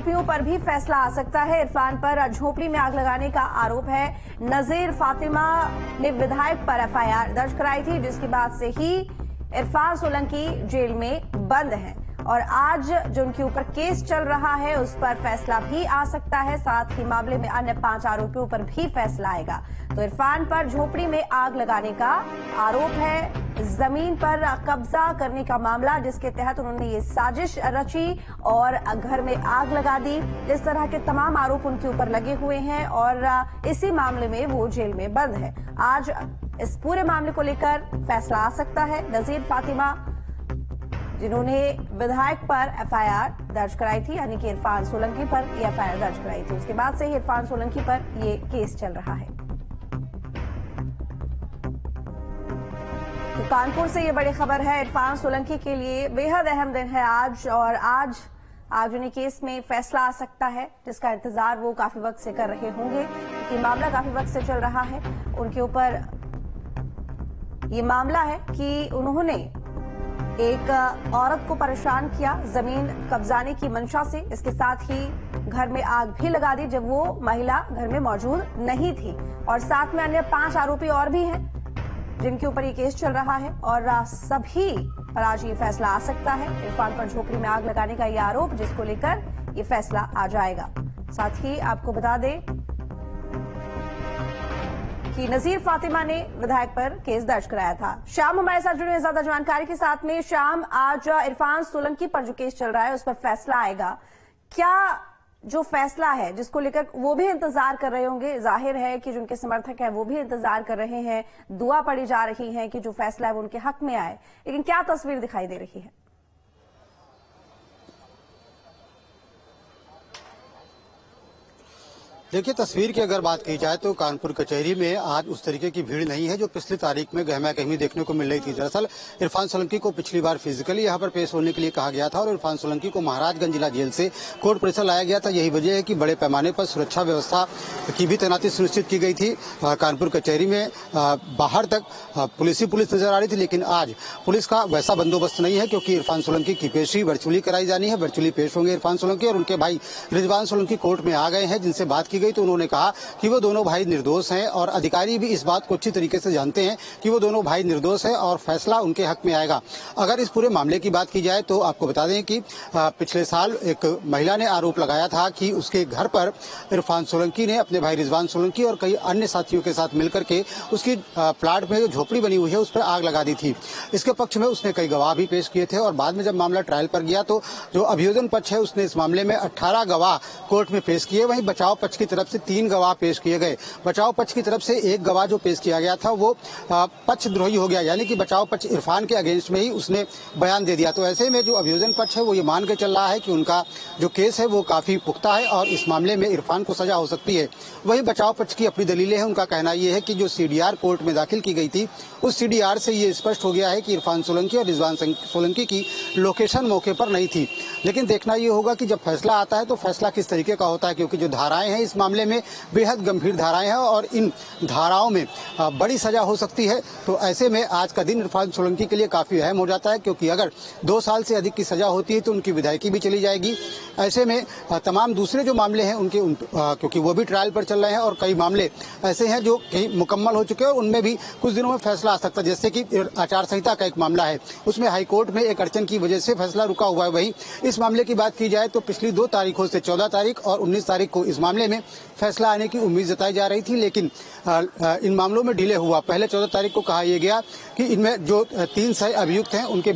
आरोपियों पर भी फैसला आ सकता है। इरफान पर झोपड़ी में आग लगाने का आरोप है। नजीर फातिमा ने विधायक पर एफआईआर दर्ज कराई थी, जिसके बाद से ही इरफान सोलंकी जेल में बंद है और आज जो उनके ऊपर केस चल रहा है उस पर फैसला भी आ सकता है। साथ ही मामले में अन्य 5 आरोपियों पर भी फैसला आएगा। तो इरफान पर झोपड़ी में आग लगाने का आरोप है, जमीन पर कब्जा करने का मामला, जिसके तहत उन्होंने ये साजिश रची और घर में आग लगा दी। इस तरह के तमाम आरोप उनके ऊपर लगे हुए हैं और इसी मामले में वो जेल में बंद है। आज इस पूरे मामले को लेकर फैसला आ सकता है। नजीर फातिमा जिन्होंने विधायक पर एफआईआर दर्ज कराई थी, यानी कि इरफान सोलंकी पर ये एफआईआर दर्ज कराई थी, उसके बाद से ही इरफान सोलंकी पर ये केस चल रहा है। तो कानपुर से ये बड़ी खबर है। इरफान सोलंकी के लिए बेहद अहम दिन है आज, और आज उन्हें केस में फैसला आ सकता है, जिसका इंतजार वो काफी वक्त से कर रहे होंगे, क्योंकि मामला काफी वक्त से चल रहा है। उनके ऊपर ये मामला है कि उन्होंने एक औरत को परेशान किया जमीन कब्जाने की मंशा से। इसके साथ ही घर में आग भी लगा दी जब वो महिला घर में मौजूद नहीं थी, और साथ में अन्य 5 आरोपी और भी हैं जिनके ऊपर ये केस चल रहा है, और सभी पर आज ये फैसला आ सकता है। इरफान पर झोपड़ी में आग लगाने का ये आरोप, जिसको लेकर ये फैसला आ जाएगा। साथ ही आपको बता दें कि नजीर फातिमा ने विधायक पर केस दर्ज कराया था। शाम हमारे साथ जुड़े हैं ज्यादा जानकारी के साथ में। शाम, आज इरफान सोलंकी पर जो केस चल रहा है उस पर फैसला आएगा। क्या जो फैसला है जिसको लेकर वो भी इंतजार कर रहे होंगे, जाहिर है कि जो उनके समर्थक है वो भी इंतजार कर रहे हैं, दुआ पड़ी जा रही है कि जो फैसला है वो उनके हक में आए, लेकिन क्या तस्वीर दिखाई दे रही है? देखिए, तस्वीर की अगर बात की जाए तो कानपुर कचहरी में आज उस तरीके की भीड़ नहीं है जो पिछली तारीख में गहमा गहमी देखने को मिल रही थी। दरअसल इरफान सोलंकी को पिछली बार फिजिकली यहां पर पेश होने के लिए कहा गया था और इरफान सोलंकी को महाराजगंज जिला जेल से कोर्ट परिसर लाया गया था। यही वजह है कि बड़े पैमाने पर सुरक्षा व्यवस्था की भी तैनाती सुनिश्चित की गई थी। कानपुर कचहरी में बाहर तक पुलिस नजर आ रही थी, लेकिन आज पुलिस का वैसा बंदोबस्त नहीं है, क्योंकि इरफान सोलंकी की पेशी वर्चुअली कराई जानी है। वर्चुअली पेश होंगे इरफान सोलंकी और उनके भाई रिजवान सोलंकी कोर्ट में आ गए हैं, जिनसे बात की गई तो उन्होंने कहा कि वो दोनों भाई निर्दोष हैं, और अधिकारी भी इस बात को अच्छी तरीके से जानते हैं कि वो दोनों भाई निर्दोष हैं और फैसला उनके हक में आएगा। अगर इस पूरे मामले की बात की जाए तो आपको बता दें कि पिछले साल एक महिला ने आरोप लगाया था कि उसके घर पर इरफान सोलंकी ने अपने भाई रिजवान सोलंकी और कई अन्य साथियों के साथ मिलकर के उसकी प्लाट में जो झोपड़ी बनी हुई है उस पर आग लगा दी थी। इसके पक्ष में उसने कई गवाह भी पेश किए थे, और बाद में जब मामला ट्रायल पर गया तो जो अभियोजन पक्ष है उसने इस मामले में 18 गवाह कोर्ट में पेश किए। वहीं बचाव पक्ष की तरफ से 3 गवाह पेश किए गए। बचाव पक्ष की तरफ से एक गवाह जो पेश किया गया था वो पक्षद्रोही हो गया, यानी कि बचाव पक्ष इरफान के अगेंस्ट में ही उसने बयान दे दिया। तो ऐसे में जो अभियोजन पक्ष है वो ये मान के चल रहा है कि उनका जो केस है वो काफी पुख्ता है और इस मामले में इरफान को सजा हो सकती है। वहीं बचाव पक्ष की अपनी दलीलें हैं। उनका कहना यह है कि जो सीडीआर कोर्ट में दाखिल की गई थी उस सीडीआर से ये स्पष्ट हो गया है कि इरफान सोलंकी और रिजवान सोलंकी की लोकेशन मौके पर नहीं थी। लेकिन देखना ये होगा कि जब फैसला आता है तो फैसला किस तरीके का होता है, क्योंकि जो धाराएं हैं इस मामले में बेहद गंभीर धाराएं हैं और इन धाराओं में बड़ी सजा हो सकती है। तो ऐसे में आज का दिन इरफान सोलंकी के लिए काफी अहम हो जाता है, क्योंकि अगर 2 साल से अधिक की सजा होती है तो उनकी विधायकी भी चली जाएगी। ऐसे में तमाम दूसरे जो मामले हैं उनके क्योंकि वो भी ट्रायल पर चल रहे हैं और कई मामले ऐसे हैं जो कहीं मुकम्मल हो चुके हैं और उनमें भी कुछ दिनों में फैसला आ सकता है। जैसे कि आचार संहिता का एक मामला है, उसमें हाईकोर्ट में एक अड़चन की वजह से फैसला रुका हुआ है। वहीं इस मामले की बात की जाए तो पिछली 2 तारीखों से 14 तारीख और 19 तारीख को इस मामले में फैसला आने की उम्मीद जताई जा रही थी, लेकिन इन मामलों में डिले हुआ। पहले 14 तारीख को कहा यह गया कि इनमें जो 3 अभियुक्त हैं उनके